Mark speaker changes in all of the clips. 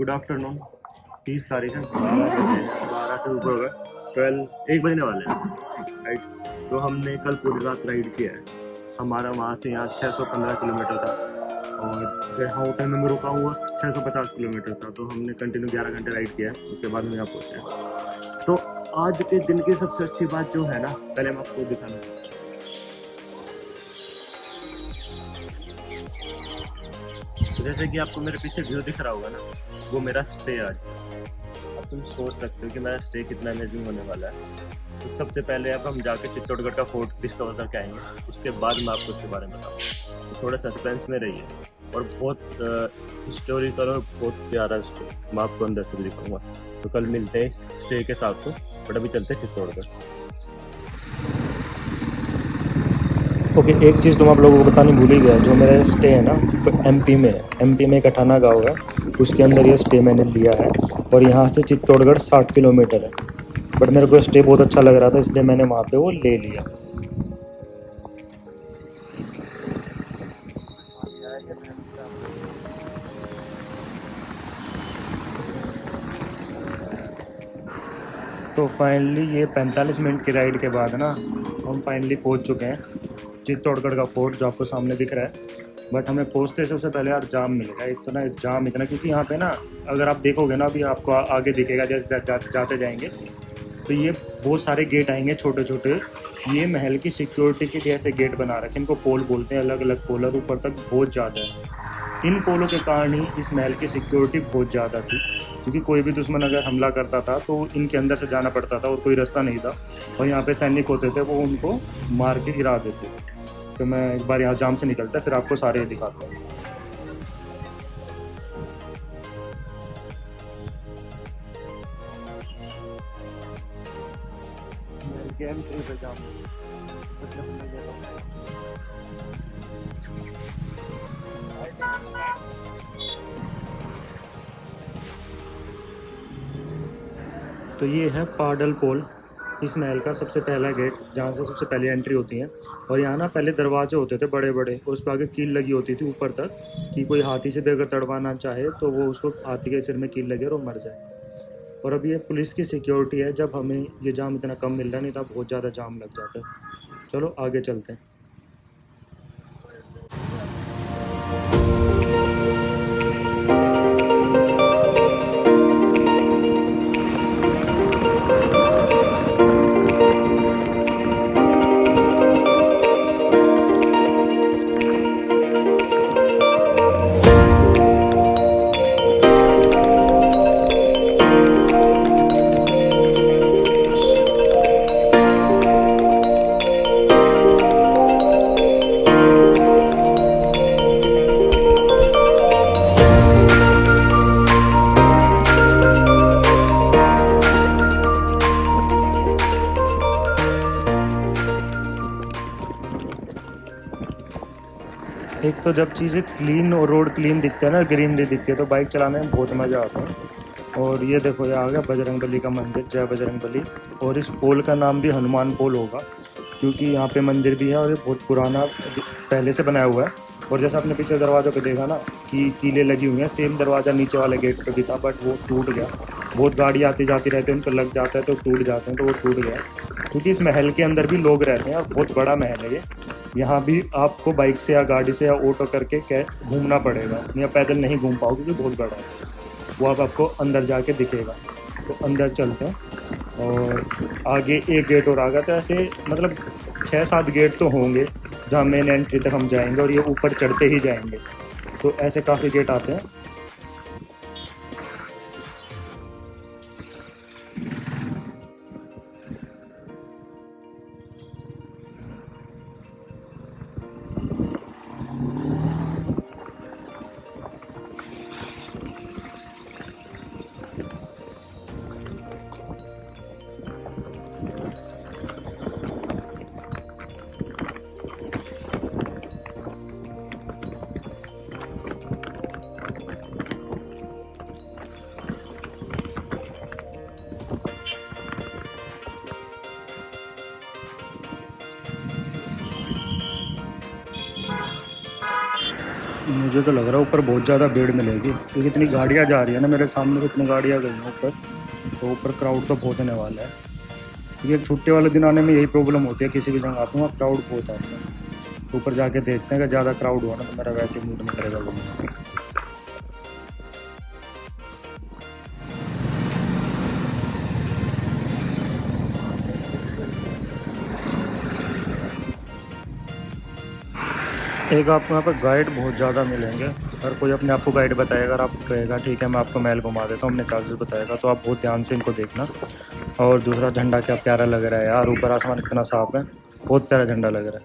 Speaker 1: Good afternoon. 30 तारीख है, 12 से ऊपर हो गए, 1 बजने वाले हैं राइट। तो हमने कल पूरी रात राइड किया है। हमारा वहाँ से यहाँ 615 किलोमीटर था और जहाँ होटल में मैं रुका हूँ वो 650 किलोमीटर था। तो हमने कंटिन्यू 11 घंटे राइड किया है, उसके बाद हम यहाँ पहुँचे। तो आज के दिन की सबसे अच्छी बात जो है ना, पहले मैं आपको दिखाना चाहूँ। तो जैसे कि आपको मेरे पीछे व्यू दिख रहा होगा ना, वो मेरा स्टे आज। अब तुम सोच सकते हो कि मेरा स्टे कितना अमेजिंग होने वाला है। तो सबसे पहले अब हम जाके चित्तौड़गढ़ का फोर्ट डिस्कवर करके आएंगे, उसके बाद मैं आपको उसके बारे में बताऊँगा। तो थोड़ा सस्पेंस में रहिए और बहुत हिस्टोरिकल और बहुत प्यारा स्टे मैं आपको अंदर से भी दिखाऊंगा। तो कल मिलते हैं स्टे के साथ। तो बट अभी चलते हैं चित्तौड़गढ़। ओके, एक चीज़ तुम आप लोगों को बतानी भूल ही गया। जो मेरा स्टे है ना, तो एमपी में है। एमपी में कठाना गाँव है, उसके अंदर ये स्टे मैंने लिया है। और यहाँ से चित्तौड़गढ़ 60 किलोमीटर है। बट मेरे को स्टे बहुत अच्छा लग रहा था, इसलिए मैंने वहाँ पे वो ले लिया। तो फाइनली ये 45 मिनट की राइड के बाद ना हम फाइनली पहुँच चुके हैं चित्तौड़गढ़ का फोर्ट, जो आपको सामने दिख रहा है। बट हमें पहुँचते सबसे पहले यार जाम मिलेगा। एक तो ना जाम इतना, क्योंकि यहाँ पे ना अगर आप देखोगे ना, अभी आपको आगे दिखेगा जैसे जाते जाएंगे, तो ये बहुत सारे गेट आएंगे छोटे छोटे। ये महल की सिक्योरिटी के लिए ऐसे गेट बना रखे, इनको पोल बोलते हैं, अलग अलग पोल, और ऊपर तक बहुत ज़्यादा है। इन पोलों के कारण ही इस महल की सिक्योरिटी बहुत ज़्यादा थी, क्योंकि कोई भी दुश्मन अगर हमला करता था तो इनके अंदर से जाना पड़ता था और कोई रास्ता नहीं था। और यहाँ पे सैनिक होते थे, वो उनको मार के गिरा देते। तो मैं एक बार यहाँ जाम से निकलता फिर आपको सारे दिखाता हूँ। गेम पे जाम तो ये है पाडल पोल, इस महल का सबसे पहला गेट, जहाँ से सबसे पहले एंट्री होती है। और यहाँ ना पहले दरवाजे होते थे बड़े बड़े, और उस पर आगे कील लगी होती थी ऊपर तक, कि कोई हाथी से भी अगर तड़वाना चाहे तो वो उसको हाथी के सिर में कील लगे और वो मर जाए। और अब ये पुलिस की सिक्योरिटी है, जब हमें ये जाम इतना कम मिल रहा नहीं था, बहुत ज़्यादा जाम लग जाता है। चलो आगे चलते हैं। एक तो जब चीज़ें क्लीन और रोड क्लीन दिखते हैं ना, ग्रीनरी दिखती है, तो बाइक चलाने में बहुत मज़ा आता है। और ये देखो, ये आ गया बजरंगबली का मंदिर, जय बजरंगबली। और इस पोल का नाम भी हनुमान पोल होगा, क्योंकि यहाँ पे मंदिर भी है और ये बहुत पुराना पहले से बनाया हुआ है। और जैसा आपने पीछे दरवाज़ों पे देखा ना कि कीलें लगी हुई हैं, सेम दरवाज़ा नीचे वाले गेट पे भी था, बट वो टूट गया। बहुत गाड़ी आती जाती रहती है, उनको लग जाता है तो टूट जाते हैं, तो वो टूट गया। क्योंकि इस महल के अंदर भी लोग रहते हैं और बहुत बड़ा महल है ये। यहाँ भी आपको बाइक से या गाड़ी से या ऑटो करके घूमना पड़ेगा, या पैदल नहीं घूम पाओगे क्योंकि बहुत बड़ा है। वो अब आपको अंदर जाके दिखेगा। तो अंदर चलते हैं। और आगे एक गेट और आ गया, तो ऐसे मतलब 6-7 गेट तो होंगे जहाँ मेन एंट्री तक हम जाएंगे, और ये ऊपर चढ़ते ही जाएंगे। तो ऐसे काफ़ी गेट आते हैं। मुझे तो लग रहा है ऊपर बहुत ज़्यादा भीड़ मिलेगी क्योंकि इतनी गाड़ियाँ जा रही है ना, मेरे सामने तो इतनी गाड़ियाँ गई हैं ऊपर, तो ऊपर क्राउड तो बहुत होने वाला है। क्योंकि छुट्टी वाले दिन आने में यही प्रॉब्लम होती है, किसी भी जगह आता हूँ क्राउड बहुत आता है। तो ऊपर जाके देखते हैं कि ज़्यादा क्राउड हुआ ना तो मेरा वैसे ही मूड नहीं करेगा घूमने का। एक आपको यहाँ पर गाइड बहुत ज़्यादा मिलेंगे। हर कोई अपने आप को गाइड बताएगा, अगर आप कहेगा ठीक है मैं आपको महल घुमा देता हूँ, अपने चार्जेस बताएगा, तो आप बहुत ध्यान से इनको देखना। और दूसरा झंडा क्या प्यारा लग रहा है यार, ऊपर आसमान इतना साफ है, बहुत प्यारा झंडा लग रहा है।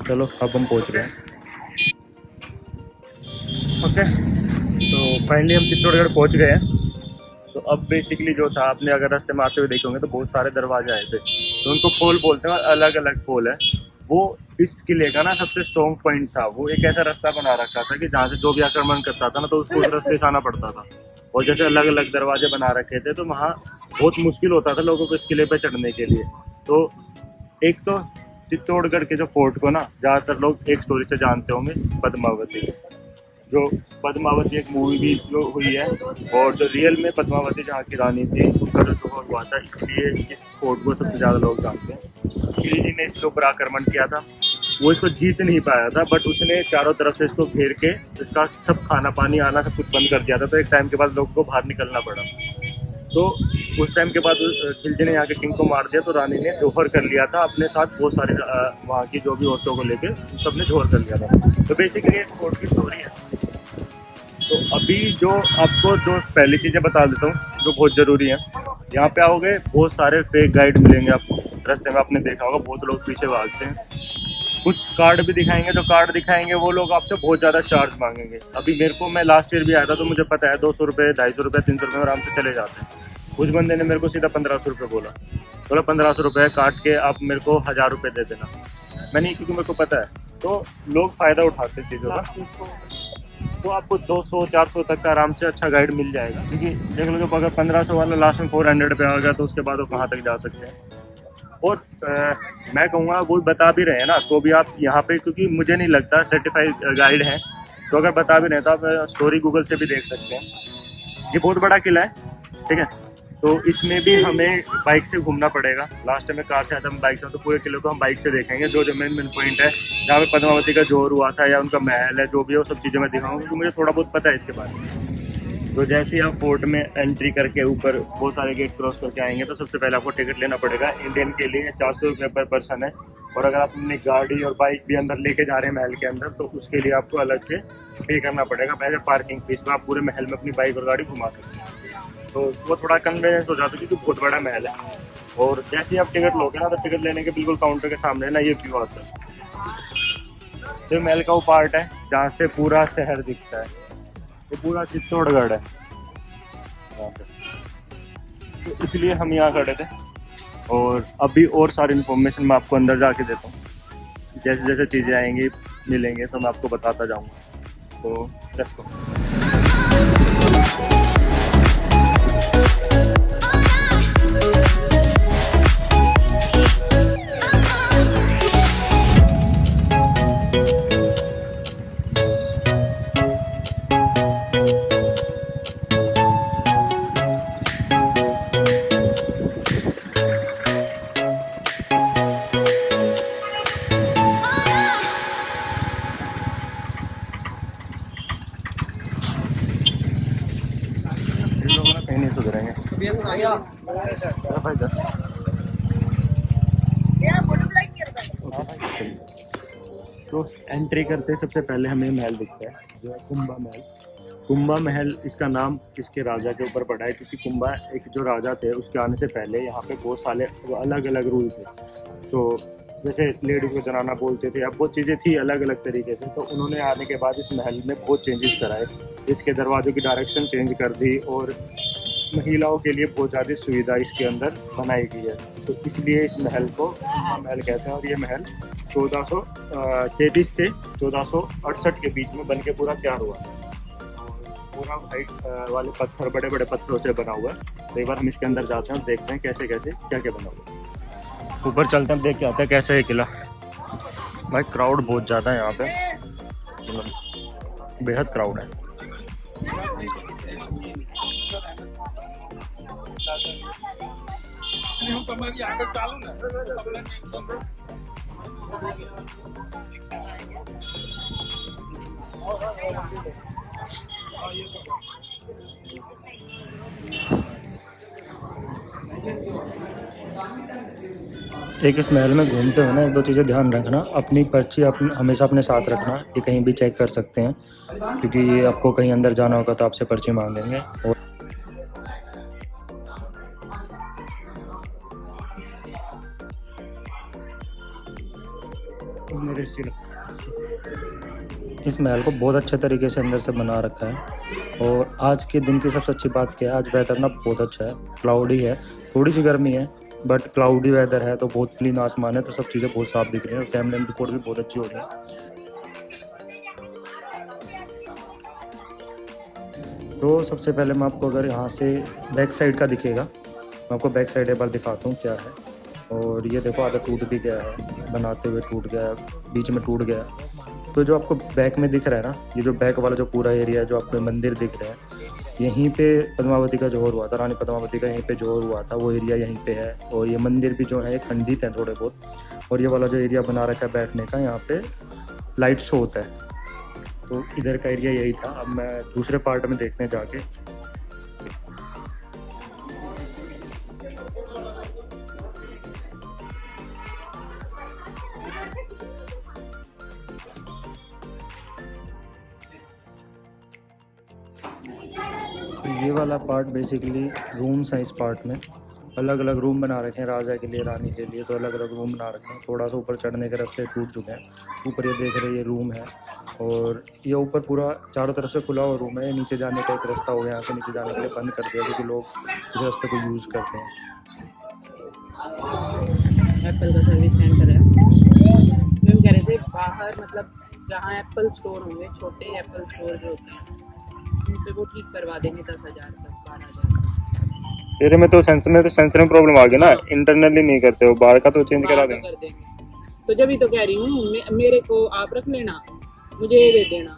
Speaker 1: चलो अब हम पहुँच गए। ओके, तो फाइनली हम चित्तौड़गढ़ पहुँच गए हैं। तो अब बेसिकली जो था, आपने अगर रास्ते में आते हुए देखे होंगे तो बहुत सारे दरवाजे आए थे, तो उनको फॉल बोलते हैं, अलग अलग फॉल है। वो इस किले का ना सबसे स्ट्रॉन्ग पॉइंट था। वो एक ऐसा रास्ता बना रखा था कि जहाँ से जो भी आक्रमण करता था ना तो उसको उस रास्ते से आना पड़ता था। और जैसे अलग अलग दरवाजे बना रखे थे तो वहाँ बहुत मुश्किल होता था लोगों को इस किले पे चढ़ने के लिए। तो एक तो चित्तौड़गढ़ के जो फोर्ट को ना ज़्यादातर लोग एक स्टोरी से जानते होंगे, पद्मावती। जो पद्मावती एक मूवी भी जो हुई है, और जो रियल में पद्मावती जहाँ की रानी थी उसका जो जोहर हुआ था, इसलिए इस फोर्ट को सबसे ज़्यादा लोग जानते हैं। किली जी ने इसके ऊपर आक्रमण किया था, वो इसको जीत नहीं पाया था, बट उसने चारों तरफ से इसको घेर के इसका सब खाना पानी आना सब कुछ बंद कर दिया था। तो एक टाइम के बाद लोगों को बाहर निकलना पड़ा। तो उस टाइम के बाद खिलजी ने यहाँ के किंग को मार दिया, तो रानी ने जोहर कर लिया था अपने साथ, बहुत सारे वहाँ की जो भी औरतों को लेके सब ने जोहर कर लिया था। तो बेसिकली एक फोर्ट की स्टोरी है। तो अभी जो आपको जो पहली चीज़ें बता देता हूँ जो बहुत ज़रूरी है। यहाँ पे आओगे बहुत सारे फेक गाइड मिलेंगे आपको रास्ते में, आपने देखा होगा बहुत लोग पीछे भागते हैं। कुछ कार्ड भी दिखाएंगे, जो कार्ड दिखाएंगे वो लोग आपसे बहुत ज़्यादा चार्ज मांगेंगे। अभी मेरे को, मैं लास्ट ईयर भी आया था तो मुझे पता है 200 रुपये, 250 रुपये, 300 रुपये आराम से चले जाते हैं। कुछ बंदे ने मेरे को सीधा 1500 रुपये बोला 1500 रुपये काट के आप मेरे को 1000 रुपये दे देना। मैंने, क्योंकि मेरे को पता है, तो लोग फ़ायदा उठाते हैं चीज़ों का। तो आपको 200-400 तक का आराम से अच्छा गाइड मिल जाएगा। क्योंकि देख लो, अगर 1500 वाला लास्ट में 400 पे आ गया तो उसके बाद वो कहाँ तक जा सकते हैं। और मैं कहूँगा वो बता भी रहे हैं ना, तो भी आप यहाँ पे, क्योंकि मुझे नहीं लगता सर्टिफाइड गाइड हैं, तो अगर बता भी रहे हैं तो आप स्टोरी गूगल से भी देख सकते हैं। ये बहुत बड़ा किला है, ठीक है। तो इसमें भी हमें बाइक से घूमना पड़ेगा। लास्ट टाइम में कार से आया था, हम बाइक से, तो पूरे किले को हम बाइक से देखेंगे। जो मेन पॉइंट है जहाँ पे पद्मावती का जोर हुआ था या उनका महल है, जो भी है वो सब चीज़ें मैं दिखाऊंगा, क्योंकि मुझे थोड़ा बहुत पता है इसके बारे में। तो जैसे ही आप फोर्ट में एंट्री करके ऊपर बहुत सारे गेट क्रॉस करके आएंगे तो सबसे पहले आपको टिकट लेना पड़ेगा। इंडियन के लिए 400 रुपये पर पर्सन है। और अगर आप अपनी गाड़ी और बाइक भी अंदर लेके जा रहे हैं महल के अंदर, तो उसके लिए आपको अलग से पे करना पड़ेगा पहले पार्किंग फीस। तो आप पूरे महल में अपनी बाइक और गाड़ी घुमा सकते हैं, तो वो थोड़ा कन्वीनियंस हो जाता है क्योंकि बहुत बड़ा महल है। और जैसे ही आप टिकट लोगे ना, तो टिकट लेने के बिल्कुल काउंटर के सामने ना ये व्यू आता है। ये महल का वो पार्ट है जहाँ से पूरा शहर दिखता है, ये पूरा चित्तौड़गढ़ है यहाँ पे। तो इसलिए हम यहाँ खड़े थे। और अभी और सारी इन्फॉर्मेशन मैं आपको अंदर जाके देता हूँ। जैसे जैसे चीज़ें आएंगी मिलेंगे तो मैं आपको बताता जाऊँगा। तो लेट्स गो। कहीं नहीं सुधरेंगे। तो एंट्री करते सबसे पहले हमें महल दिखता है, जो है कुंभा महल। कुंभा महल, इसका नाम इसके राजा के ऊपर पड़ा है, क्योंकि कुंभा एक जो राजा थे उसके आने से पहले यहाँ पे बहुत सारे अलग अलग रूल थे। तो जैसे लेडीज को जनाना बोलते थे, अब बहुत चीज़ें थी अलग अलग तरीके से। तो उन्होंने आने के बाद इस महल में बहुत चेंजेस कराए, इसके दरवाज़ों की डायरेक्शन चेंज कर दी और महिलाओं के लिए बहुत ज़्यादा सुविधा इसके अंदर बनाई गई है। तो इसलिए इस महल को महल कहते हैं। और ये महल 1433 से 1468 के बीच में बन के पूरा तैयार हुआ है। पूरा वाइट वाले पत्थर, बड़े बड़े पत्थरों से बना हुआ है। तो एक बार हम इसके अंदर जाते हैं और देखते हैं कैसे कैसे क्या क्या बना हुआ है। ऊपर चलते हैं, देख के आते हैं कैसे है किला। भाई क्राउड बहुत ज़्यादा है यहाँ पे। बेहद क्राउड है। एक इस महल में घूमते हुए ना एक दो चीज़ें ध्यान रखना, अपनी पर्ची हमेशा अपने साथ रखना, ये कहीं भी चेक कर सकते हैं क्योंकि ये आपको कहीं अंदर जाना होगा तो आपसे पर्ची मांगेंगे। और मेरे सिर इस महल को बहुत अच्छे तरीके से अंदर से बना रखा है। और आज के दिन की सबसे अच्छी बात क्या है, आज वेदर ना बहुत अच्छा है, क्लाउडी है, थोड़ी सी गर्मी है बट क्लाउडी वेदर है तो बहुत क्लीन आसमान है, तो सब चीज़ें बहुत साफ दिख रही हैं और कैमरे में रिकॉर्ड भी बहुत अच्छी हो रही है। तो सबसे पहले मैं आपको अगर यहाँ से बैक साइड का दिखेगा, मैं आपको बैक साइड एक बार दिखाता हूँ क्या है। और ये देखो आधा टूट भी गया है, बनाते हुए टूट गया है, बीच में टूट गया है। तो जो आपको बैक में दिख रहा है ना, ये जो बैक वाला जो पूरा एरिया है, जो आपको मंदिर दिख रहा है, यहीं पे पद्मावती का जोहर हुआ था, रानी पद्मावती का यहीं पे जोहर हुआ था, वो एरिया यहीं पे है। और ये मंदिर भी जो है ये खंडित है थोड़े बहुत। और ये वाला जो एरिया बना रखा है बैठने का, यहाँ पे लाइट शो होता है, तो इधर का एरिया यही था। अब मैं दूसरे पार्ट में देखने जाके तो ये वाला पार्ट बेसिकली रूम्स हैं। इस पार्ट में अलग अलग रूम बना रखे हैं, राजा के लिए, रानी के लिए, तो अलग अलग रूम बना रखे हैं। थोड़ा सा ऊपर चढ़ने के रास्ते टूट चुके हैं। ऊपर ये देख रहे हैं, ये रूम है और ये ऊपर पूरा चारों तरफ से खुला हुआ रूम है। नीचे जाने का एक रास्ता हो गया, यहाँ से नीचे जाने के लिए बंद कर दिया क्योंकि लोग इस रास्ते को यूज़ करते हैं।
Speaker 2: एप्पल का सर्विस सेंटर है। हम कह रहे थे बाहर, मतलब जहाँ एप्पल स्टोर होंगे, छोटे एप्पल स्टोर जो होते हैं, उन पे वो ठीक करवा देंगे 10,000 तक, 12,000।
Speaker 1: तेरे में तो सेंसर में प्रॉब्लम आ गई ना, इंटरनली नहीं करते हो, बाहर का तो चेंज करा
Speaker 2: बाहर का
Speaker 1: देंगे।
Speaker 2: कर देंगे। तो जब ही तो कह रही हूँ, मेरे को आप रख लेना, मुझे ये दे देना।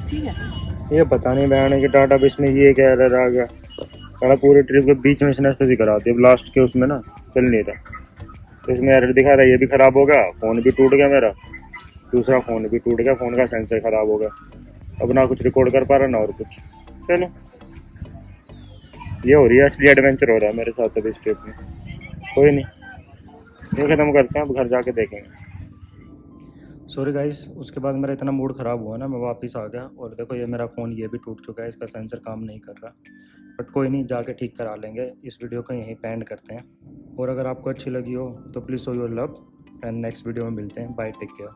Speaker 2: ठीक है।
Speaker 1: ये पता नहीं बयान कि डाटा बेस में ये क्या एरर आ गया, सारा पूरे ट्रिप के बीच में इसने ऐसे करा दिया, लास्ट के उसमें ना चल नहीं रहा, तो इसमें एरर दिखा रहा है। ये भी ख़राब हो गया, फ़ोन भी टूट गया मेरा, दूसरा फ़ोन भी टूट गया, फ़ोन का सेंसर ख़राब हो गया। अब ना कुछ रिकॉर्ड कर पा रहा ना और कुछ। चलो ये हो रही है, असली एडवेंचर हो रहा है मेरे साथ अभी इस ट्रिप में। कोई नहीं, ये ख़त्म करते हैं, अब घर जाके देखेंगे। सॉरी गाइस, उसके बाद मेरा इतना मूड ख़राब हुआ ना, मैं वापस आ गया और देखो ये मेरा फ़ोन ये भी टूट चुका है, इसका सेंसर काम नहीं कर रहा, बट कोई नहीं, जाके ठीक करा लेंगे। इस वीडियो को यहीं पे एंड करते हैं। और अगर आपको अच्छी लगी हो तो please show your love and next video में मिलते हैं। Bye, take care.